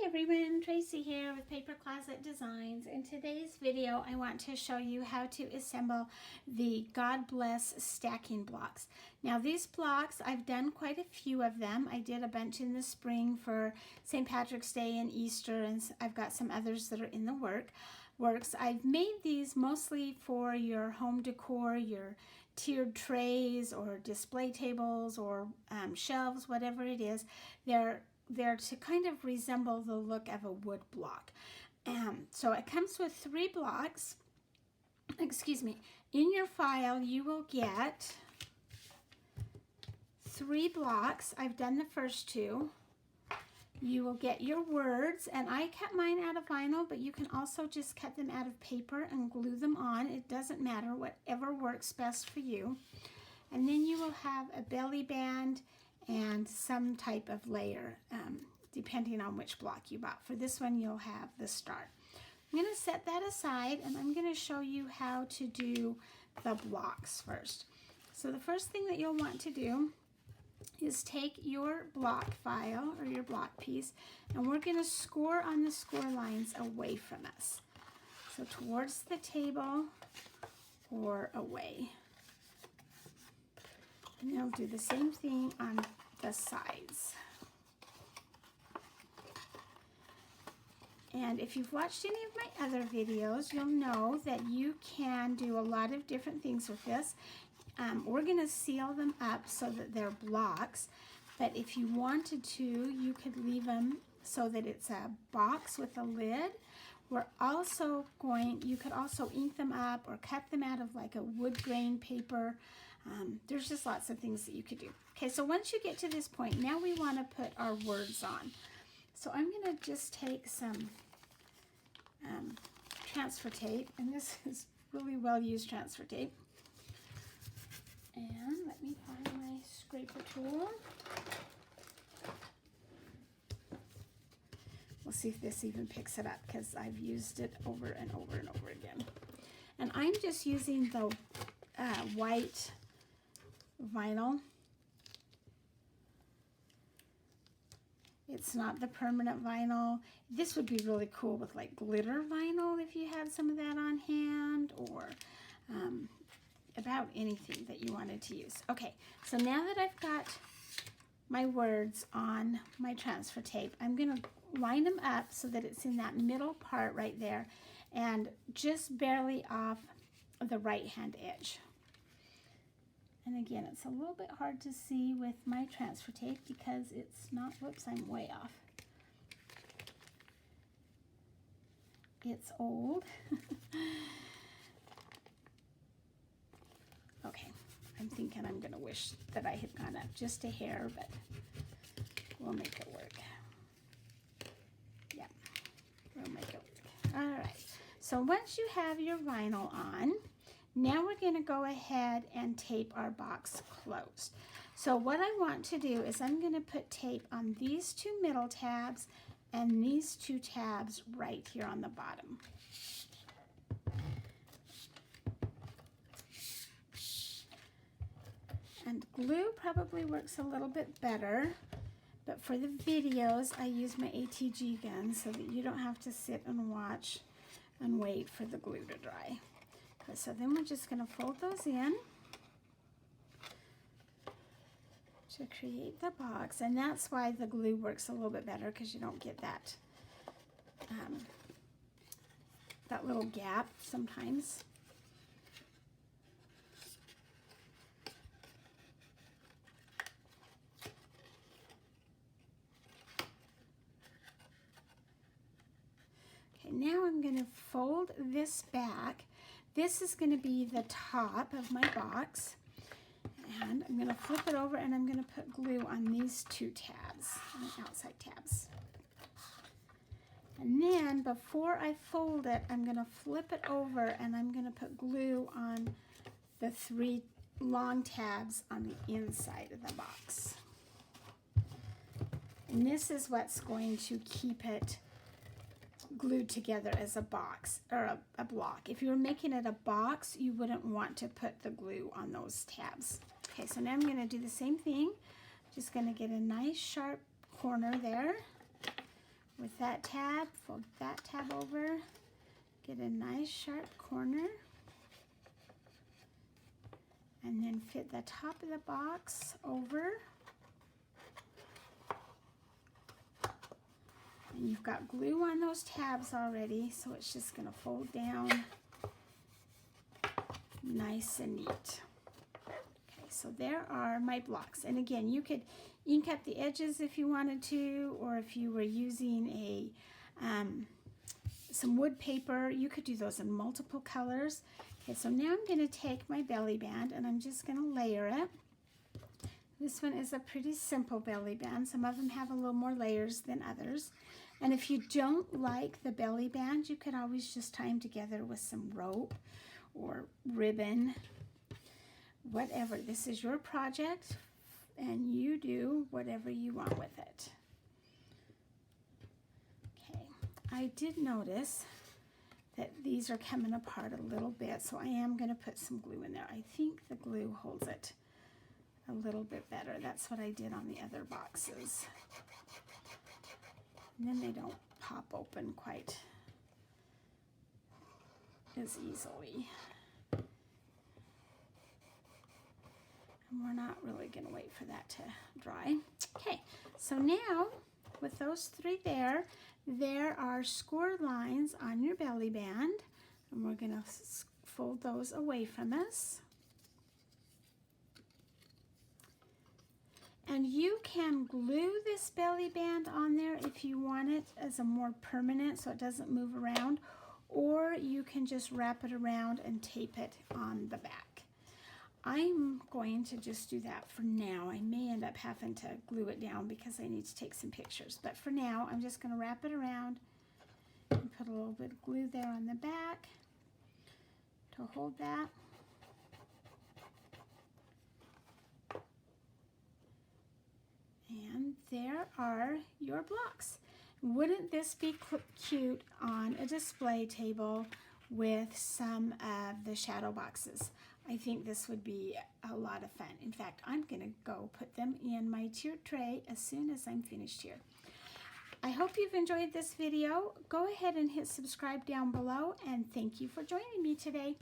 everyone, Tracy here with Paper Closet Designs. In today's video, I want to show you how to assemble the God Bless stacking blocks. Now these blocks, I've done quite a few of them. I did a bunch in the spring for St. Patrick's Day and Easter, and I've got some others that are in the works. I've made these mostly for your home decor, your tiered trays or display tables or shelves, whatever it is. They're to kind of resemble the look of a wood block. So it comes with 3 blocks. Excuse me. In your file, you will get 3 blocks. I've done the first 2. You will get your words, and I cut mine out of vinyl, but you can also just cut them out of paper and glue them on. It doesn't matter, whatever works best for you. And then you will have a belly band and some type of layer, depending on which block you bought. For this one, you'll have the star. I'm going to set that aside, and I'm going to show you how to do the blocks first. So the first thing that you'll want to do is take your block file or your block piece, and we're going to score on the score lines away from us. So towards the table or away. And you'll do the same thing on the sides. And if you've watched any of my other videos, you'll know that you can do a lot of different things with this. We're going to seal them up so that they're blocks, but if you wanted to, you could leave them so that it's a box with a lid. You could also ink them up or cut them out of like a wood grain paper. There's just lots of things that you could do. Okay, so once you get to this point, now we want to put our words on. So I'm going to just take some transfer tape, and this is really well used transfer tape. And let me find my scraper tool. We'll see if this even picks it up, because I've used it over and over and over again. And I'm just using the white vinyl. It's not the permanent vinyl. This would be really cool with like glitter vinyl if you had some of that on hand, or about anything that you wanted to use. Okay, so now that I've got my words on my transfer tape, I'm going to line them up so that it's in that middle part right there and just barely off the right hand edge. And again, it's a little bit hard to see with my transfer tape because it's not, whoops, I'm way off. It's old. Okay, I'm thinking I'm going to wish that I had gone up just a hair, but we'll make it work. Yep, we'll make it work. All right, so once you have your vinyl on, now we're going to go ahead and tape our box closed. So what I want to do is I'm going to put tape on these 2 middle tabs and these 2 tabs right here on the bottom. And glue probably works a little bit better, but for the videos I use my ATG gun so that you don't have to sit and watch and wait for the glue to dry. So then we're just going to fold those in to create the box, and that's why the glue works a little bit better, because you don't get that that little gap sometimes. Okay, now I'm going to fold this back. This is going to be the top of my box, and I'm going to flip it over, and I'm going to put glue on these 2 tabs, on the outside tabs. And then before I fold it, I'm going to flip it over, and I'm going to put glue on the 3 long tabs on the inside of the box. And this is what's going to keep it glued together as a box or a block. If you were making it a box, you wouldn't want to put the glue on those tabs. Okay, so now I'm going to do the same thing. Just going to get a nice sharp corner there with that tab, fold that tab over, get a nice sharp corner, and then fit the top of the box over. And you've got glue on those tabs already, so it's just going to fold down nice and neat. Okay, so there are my blocks. And again, you could ink up the edges if you wanted to, or if you were using a some wood paper, you could do those in multiple colors. Okay, so now I'm going to take my belly band and I'm just going to layer it. This one is a pretty simple belly band. Some of them have a little more layers than others. And if you don't like the belly band, you could always just tie them together with some rope or ribbon, whatever. This is your project and you do whatever you want with it. Okay, I did notice that these are coming apart a little bit, so I am going to put some glue in there. I think the glue holds it a little bit better. That's what I did on the other boxes. And then they don't pop open quite as easily. And we're not really going to wait for that to dry. Okay, so now with those three there are score lines on your belly band, and we're going to fold those away from us. And you can glue this belly band on there if you want it as a more permanent so it doesn't move around, or you can just wrap it around and tape it on the back. I'm going to just do that for now. I may end up having to glue it down because I need to take some pictures, but for now I'm just going to wrap it around and put a little bit of glue there on the back to hold that. And there are your blocks. Wouldn't this be cute on a display table with some of the shadow boxes? I think this would be a lot of fun. In fact, I'm going to go put them in my tiered tray as soon as I'm finished here. I hope you've enjoyed this video. Go ahead and hit subscribe down below, and thank you for joining me today.